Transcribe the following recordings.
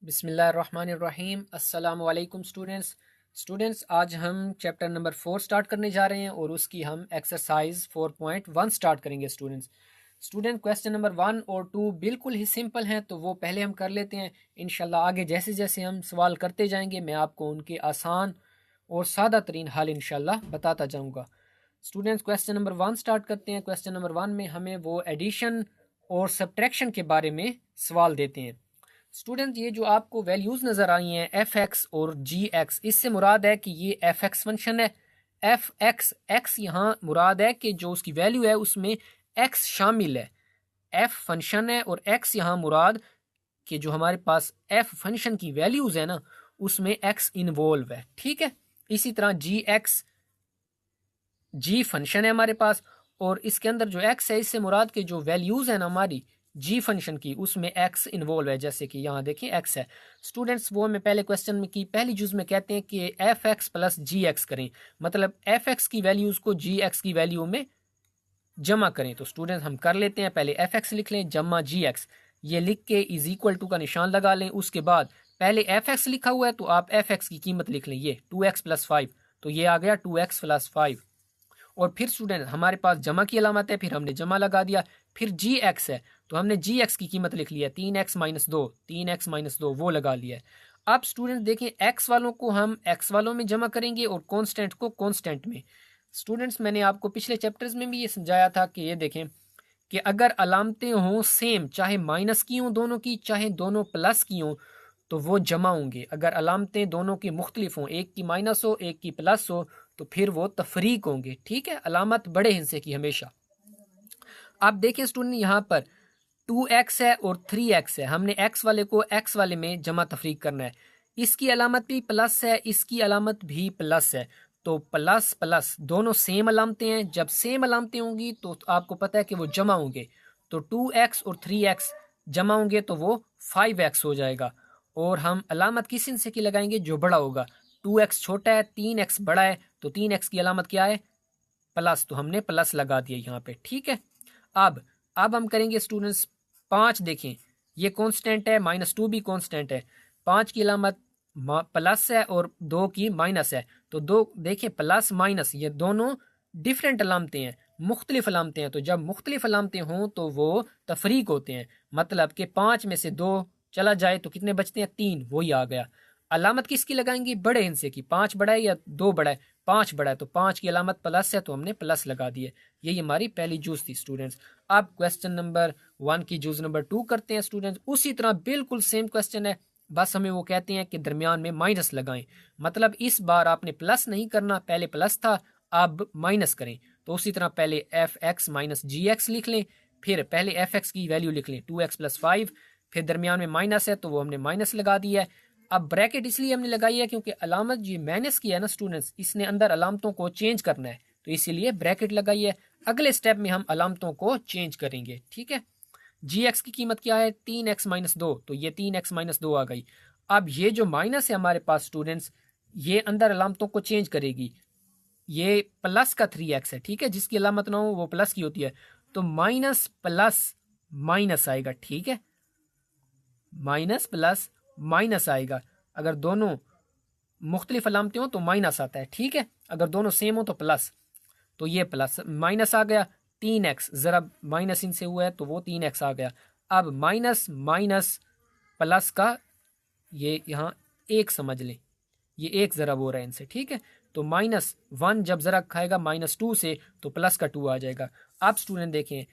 बिस्मिल्लाहिर्रहमानिर्रहीम। अस्सलामु अलैकुम स्टूडेंट्स, आज हम चैप्टर नंबर 4 स्टार्ट करने जा रहे हैं और उसकी हम एक्सरसाइज 4.1 स्टार्ट करेंगे। स्टूडेंट क्वेश्चन नंबर 1 और 2 बिल्कुल ही सिंपल हैं, तो वो पहले हम कर लेते हैं। इंशाल्लाह आगे जैसे जैसे हम सवाल करते जाएंगे मैं आपको उनके आसान और सादा तरीन हल इंशाल्लाह बताता जाऊँगा। स्टूडेंट्स क्वेश्चन नंबर 1 स्टार्ट करते हैं। क्वेश्चन नंबर 1 में हमें वो एडिशन और सब्ट्रैक्शन के बारे में सवाल देते हैं। स्टूडेंट, ये जो आपको वैल्यूज नजर आई हैं एफ एक्स और जी एक्स, इससे मुराद है कि ये एफ एक्स फंक्शन है। एफ एक्स एक्स यहाँ मुराद है कि जो उसकी वैल्यू है उसमें एक्स शामिल है। एफ फंक्शन है और एक्स यहाँ मुराद कि जो हमारे पास एफ फंक्शन की वैल्यूज है ना उसमें एक्स इन्वॉल्व है। ठीक है, इसी तरह जी एक्स जी फंक्शन है हमारे पास और इसके अंदर जो एक्स है इससे मुराद के जो वैल्यूज है ना हमारी जी फंक्शन की उसमें एक्स इन्वॉल्व है। जैसे कि यहाँ देखें एक्स है। स्टूडेंट्स, वो हमें पहले क्वेश्चन में की पहली जुज में कहते हैं कि एफ एक्स प्लस जी एक्स करें, मतलब एफ एक्स की वैल्यूज को जी एक्स की वैल्यू में जमा करें। तो स्टूडेंट्स हम कर लेते हैं, पहले एफ एक्स लिख लें जमा जी एक्स, ये लिख के इज इक्वल टू का निशान लगा लें। उसके बाद पहले एफ एक्स लिखा हुआ है तो आप एफ एक्स की कीमत लिख लें, ये 2x प्लस 5, तो ये आ गया 2x प्लस 5। और फिर स्टूडेंट हमारे पास जमा की अलामत है, फिर हमने जमा लगा दिया। फिर जी एक्स है तो हमने जी एक्स की कीमत लिख लिया 3x माइनस 2, 3x माइनस 2 वो लगा लिया है। अब स्टूडेंट देखें, एक्स वालों को हम एक्स वालों में जमा करेंगे और कॉन्स्टेंट को कॉन्स्टेंट में। स्टूडेंट्स, मैंने आपको पिछले चैप्टर्स में भी ये समझाया था कि ये देखें कि अगर अलामतें हों सेम, चाहे माइनस की हों दोनों की, चाहे दोनों प्लस की हों, तो वो जमा होंगे। अगर अलामतें दोनों की मुख्तलिफ हों, एक की माइनस हो एक की प्लस हो, तो फिर वो तफरीक होंगे। ठीक है, अलामत बड़े हिस्से की हमेशा। आप देखें स्टूडेंट, यहाँ पर 2x है और 3x है, हमने x वाले को x वाले में जमा तफरीक करना है। इसकी अलामत भी प्लस है, इसकी अलामत भी प्लस है, तो प्लस प्लस दोनों सेम अलामतें हैं। जब सेम अलामतें होंगी तो आपको पता है कि वो जमा होंगे। तो 2x और 3x जमा होंगे तो वो 5x हो जाएगा। और हम अलामत किस हिस्से की लगाएंगे, जो बड़ा होगा। 2x छोटा है, 3x बड़ा है, तो 3x की अलामत क्या है, प्लस, तो हमने प्लस लगा दिया यहाँ पे। ठीक है, अब हम करेंगे स्टूडेंट्स 5। देखें ये कांस्टेंट है, -2 भी कांस्टेंट है। 5 की अलामत प्लस है और 2 की माइनस है, तो दो देखें प्लस माइनस ये दोनों डिफरेंट अलामतें हैं, मुख्तलिफ अलामतें हैं। तो जब मुख्तलिफ अलामतें हों तो वो तफरीक होते हैं, मतलब कि 5 में से 2 चला जाए तो कितने बचते हैं, 3, वही आ गया। अलामत किसकी लगाएंगे, बड़े हिस्से की। 5 बड़ा है या 2 बड़ा है, 5 बड़ा है, तो 5 की अलामत प्लस है तो हमने प्लस लगा दी है। यही हमारी पहली जूज थी स्टूडेंट्स। अब क्वेश्चन नंबर 1 की जूज नंबर 2 करते हैं स्टूडेंट्स। उसी तरह बिल्कुल सेम क्वेश्चन है, बस हमें वो कहते हैं कि दरमियान में माइनस लगाएं, मतलब इस बार आपने प्लस नहीं करना, पहले प्लस था अब माइनस करें। तो उसी तरह पहले एफ एक्स माइनस जी एक्स लिख लें, फिर पहले एफ एक्स की वैल्यू लिख लें 2x प्लस 5, फिर दरमियान में माइनस है तो वो हमने माइनस लगा दिया है। अब ब्रैकेट इसलिए हमने लगाई है क्योंकि अलामत जो माइनस की है ना स्टूडेंट्स, इसने अंदर अलामतों को चेंज करना है, तो इसीलिए ब्रैकेट लगाई है। अगले स्टेप में हम अलामतों को चेंज करेंगे। ठीक है, जी एक्स की कीमत क्या है, 3x माइनस 2, तो ये 3x माइनस 2 आ गई। अब ये जो माइनस है हमारे पास स्टूडेंट्स, ये अंदर अलामतों को चेंज करेगी। ये प्लस का 3x है, ठीक है, जिसकी अलामत ना हो वो प्लस की होती है, तो माइनस प्लस माइनस आएगा। ठीक है, माइनस प्लस माइनस आएगा। अगर दोनों मुख्तलिफ अलामतें हो तो माइनस आता है। ठीक है, अगर दोनों सेम हो तो प्लस, तो ये प्लस माइनस आ गया। 3x ज़रा माइनस इनसे हुआ है तो वो 3x आ गया। अब माइनस माइनस प्लस का ये यहाँ एक समझ लें, ये एक ज़रा हो रहा है इनसे। ठीक है, तो -1 जब ज़रा खाएगा -2 से तो प्लस का 2 आ जाएगा। अब स्टूडेंट देखें,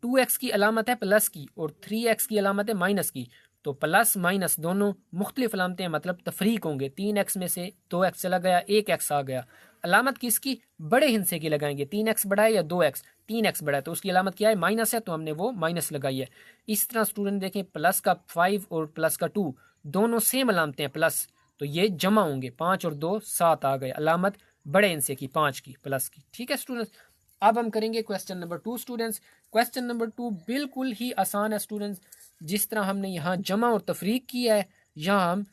2x की अलामत है प्लस की और 3x की अलामत है माइनस की, तो प्लस माइनस दोनों मुख्तलिफ अलामतें मतलब तफरीक होंगे। 3x में से 2x चला गया, 1x आ गया। अलामत किसकी, बड़े हिस्से की लगाएंगे। 3x बड़ा है या 2x, 3x बड़ा है तो उसकी अलामत क्या है, माइनस है, तो हमने वो माइनस लगाई है। इस तरह स्टूडेंट देखें, प्लस का 5 और प्लस का 2 दोनों सेम अलामतें हैं प्लस, तो ये जमा होंगे। 5 और 2 7 आ गए, अलामत बड़े हिस्से की 5 की प्लस की। ठीक है स्टूडेंट्स, अब हम करेंगे question number 2 students. Question number 2 बिल्कुल ही आसान है स्टूडेंट्स। जिस तरह हमने यहाँ जमा और तफरीक किया है, यहाँ हम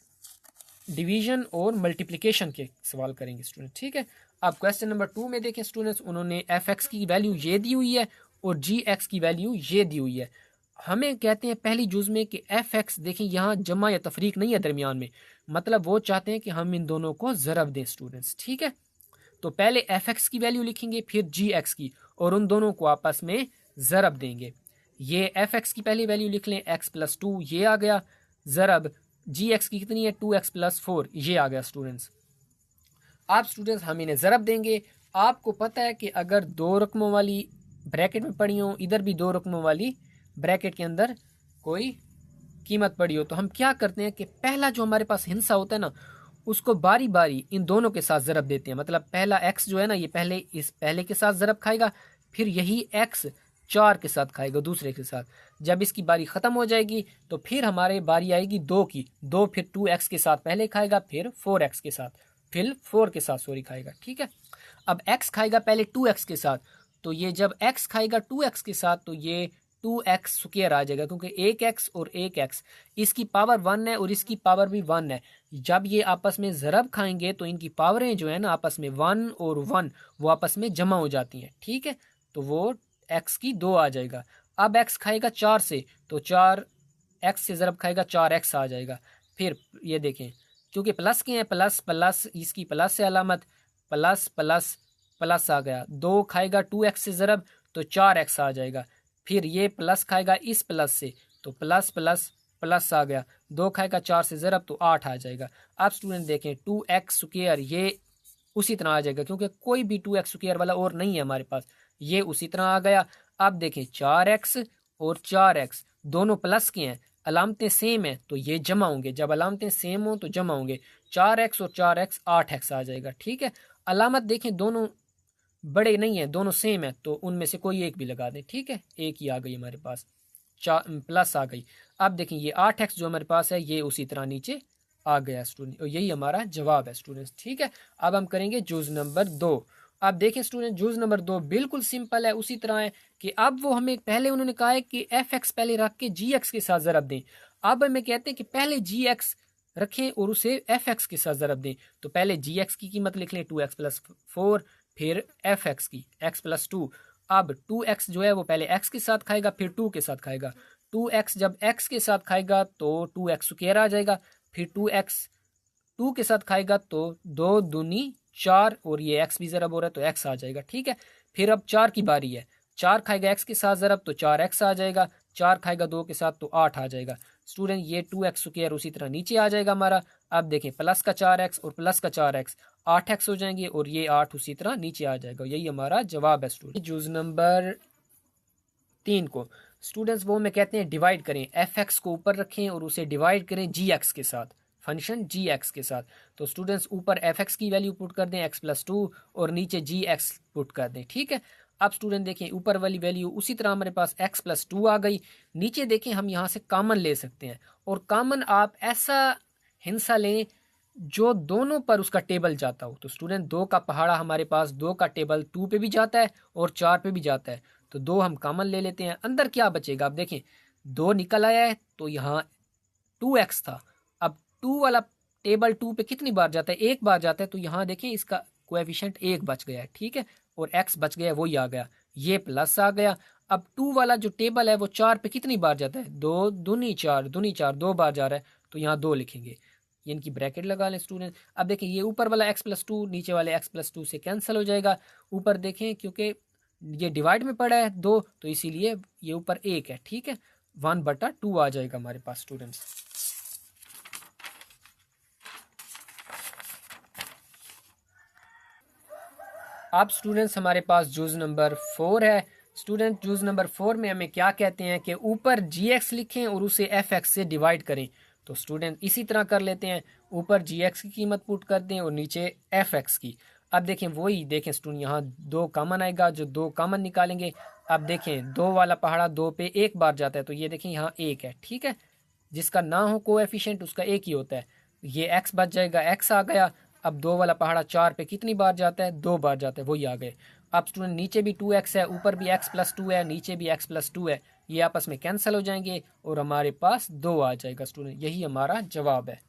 डिवीजन और मल्टीप्लिकेशन के सवाल करेंगे स्टूडेंट। ठीक है, अब क्वेश्चन नंबर 2 में देखें स्टूडेंट्स, उन्होंने एफ एक्स की वैल्यू ये दी हुई है और जी एक्स की वैल्यू ये दी हुई है। हमें कहते हैं पहली जुज में कि एफ एक्स, देखें यहाँ जमा या तफरीक नहीं है दरमियान में, मतलब वो चाहते हैं कि हम इन दोनों को ज़रब दें स्टूडेंट्स, ठीक है। तो पहले एफ एक्स की वैल्यू लिखेंगे, फिर जी एक्स की, और उन दोनों को आपस में ज़रब देंगे। ये एफ एक्स की पहली वैल्यू लिख लें x+2, ये आ गया, ज़रब जी एक्स की कितनी है 2x+4, ये आ गया स्टूडेंट्स। आप स्टूडेंट्स हम इन्हें ज़रब देंगे। आपको पता है कि अगर दो रकमों वाली ब्रैकेट में पड़ी हो, इधर भी दो रकमों वाली ब्रैकेट के अंदर कोई कीमत पड़ी हो, तो हम क्या करते हैं कि पहला जो हमारे पास हिस्सा होता है ना, उसको बारी बारी इन दोनों के साथ ज़रब देते हैं। मतलब पहला x जो है ना, ये पहले इस पहले के साथ ज़रब खाएगा, फिर यही x 4 के साथ खाएगा दूसरे के साथ। जब इसकी बारी ख़त्म हो जाएगी तो फिर हमारे बारी आएगी 2 की, 2 फिर 2x के साथ पहले खाएगा, फिर 4x के साथ, फिर 4 के साथ सॉरी खाएगा, ठीक है। अब x खाएगा पहले 2x के साथ, तो ये जब x खाएगा 2x के साथ तो ये 2x स्क्वायर आ जाएगा, क्योंकि एक x और एक x, इसकी पावर 1 है और इसकी पावर भी 1 है। जब ये आपस में ज़रब खाएंगे तो इनकी पावरें जो है ना आपस में 1 और 1 वो आपस में जमा हो जाती हैं, ठीक है। तो वो x की 2 आ जाएगा। अब x खाएगा 4 से, तो 4x से ज़रब खाएगा 4x आ जाएगा। फिर ये देखें, क्योंकि प्लस के हैं, प्लस प्लस, इसकी प्लस से अलामत, प्लस प्लस प्लस आ गया। 2 खाएगा 2x से ज़रब तो 4x आ जाएगा। फिर ये प्लस खाएगा इस प्लस से, तो प्लस प्लस प्लस आ गया। 2 खाएगा 4 से ज़रब तो 8 आ जाएगा। अब स्टूडेंट देखें 2x स्क्वायर ये उसी तरह आ जाएगा, क्योंकि कोई भी 2x स्क्वायर वाला और नहीं है हमारे पास, ये उसी तरह आ गया। अब देखें 4x और 4x दोनों प्लस के हैं, अलामतें सेम हैं तो ये जमा होंगे। जब अलामतें सेम हो तो जमा होंगे, 4x और 4x 8x आ जाएगा, ठीक है। अलामत देखें दोनों बड़े नहीं है, दोनों सेम है, तो उनमें से कोई एक भी लगा दें, ठीक है। एक ही आ गई हमारे पास, प्लस आ गई। अब देखें ये 8x जो हमारे पास है ये उसी तरह नीचे आ गया स्टूडेंट, और यही हमारा जवाब है स्टूडेंट्स, ठीक है। अब हम करेंगे जुज नंबर 2। अब देखें स्टूडेंट जुज नंबर 2 बिल्कुल सिंपल है, उसी तरह है कि अब वो हमें पहले उन्होंने कहा है कि एफ एक्स पहले रख के जी एक्स के साथ ज़रब दें। अब हमें कहते हैं कि पहले जी एक्स रखें और उसे एफ एक्स के साथ ज़रब दें। तो पहले जी एक्स की कीमत लिख लें 2x+4, फिर एफ एक्स की x+2। अब 2x जो है वो पहले x के साथ खाएगा, फिर 2 के साथ खाएगा। 2x जब x के साथ खाएगा तो 2x स्क्वायर आ जाएगा, फिर 2x 2 के साथ खाएगा तो 2 दूनी 4, और ये x भी ज़रब हो रहा है तो x आ जाएगा, ठीक है। फिर अब 4 की बारी है, 4 खाएगा x के साथ ज़रब तो 4x आ जाएगा, 4 खाएगा 2 के साथ तो 8 आ जाएगा। स्टूडेंट ये 2x स्क्वायर उसी तरह नीचे आ जाएगा हमारा। अब देखें प्लस का 4x और प्लस का 4x 8x हो जाएंगे, और ये 8 उसी तरह नीचे आ जाएगा। यही हमारा जवाब है स्टूडेंट। जूज नंबर 3 को स्टूडेंट्स वो में कहते हैं डिवाइड करें, एफ एक्स को ऊपर रखें और उसे डिवाइड करें जी एक्स के साथ, फंक्शन जी एक्स के साथ। तो स्टूडेंट्स ऊपर एफ एक्स की वैल्यू पुट कर दें x+2 और नीचे जी एक्स पुट कर दें, ठीक है। अब स्टूडेंट देखें ऊपर वाली वैल्यू उसी तरह हमारे पास x+2 आ गई। नीचे देखें हम यहाँ से कॉमन ले सकते हैं, और कॉमन आप ऐसा हिस्सा लें जो दोनों पर उसका टेबल जाता हो। तो स्टूडेंट 2 का पहाड़ा हमारे पास 2 का टेबल 2 पे भी जाता है और 4 पे भी जाता है, तो 2 हम कॉमन ले लेते हैं। अंदर क्या बचेगा, आप देखें 2 निकल आया है तो यहाँ 2x था। अब 2 वाला टेबल 2 पे कितनी बार जाता है, एक बार जाता है, तो यहाँ देखें इसका कोएफिशिएंट 1 बच गया है, ठीक है, और x बच गया, वही आ गया, ये प्लस आ गया। अब 2 वाला जो टेबल है वो 4 पे कितनी बार जाता है, 2 दूनी 4, दूनी 4 2 बार जा रहा है, तो यहाँ 2 लिखेंगे, ये इनकी ब्रैकेट लगा लें स्टूडेंट। अब देखें ये ऊपर वाला x+2 नीचे वाले x+2 से कैंसिल हो जाएगा। ऊपर देखें क्योंकि ये डिवाइड में पड़ा है 2, तो इसीलिए ये ऊपर 1 है, ठीक है, 1/2 आ जाएगा हमारे पास स्टूडेंट्स। अब स्टूडेंट्स हमारे पास जूज नंबर 4 है। स्टूडेंट जूज नंबर 4 में हमें क्या कहते हैं कि ऊपर जी एक्स लिखें और उसे एफ एक्स से डिवाइड करें। तो स्टूडेंट इसी तरह कर लेते हैं, ऊपर जी एक्स की कीमत पुट कर दें और नीचे एफ एक्स की। अब देखें वही देखें स्टूडेंट यहाँ 2 कॉमन आएगा, जो 2 कॉमन निकालेंगे। अब देखें 2 वाला पहाड़ा 2 पे एक बार जाता है, तो ये देखें यहाँ 1 है, ठीक है, जिसका ना हो कोएफिशिएंट उसका 1 ही होता है, ये x बच जाएगा, x आ गया। अब 2 वाला पहाड़ा 4 पे कितनी बार जाता है, 2 बार जाता है, वही आ गए। अब स्टूडेंट नीचे भी 2x है, ऊपर भी x+2 है, नीचे भी x+2 है, ये आपस में कैंसिल हो जाएंगे और हमारे पास 2 आ जाएगा स्टूडेंट, यही हमारा जवाब है।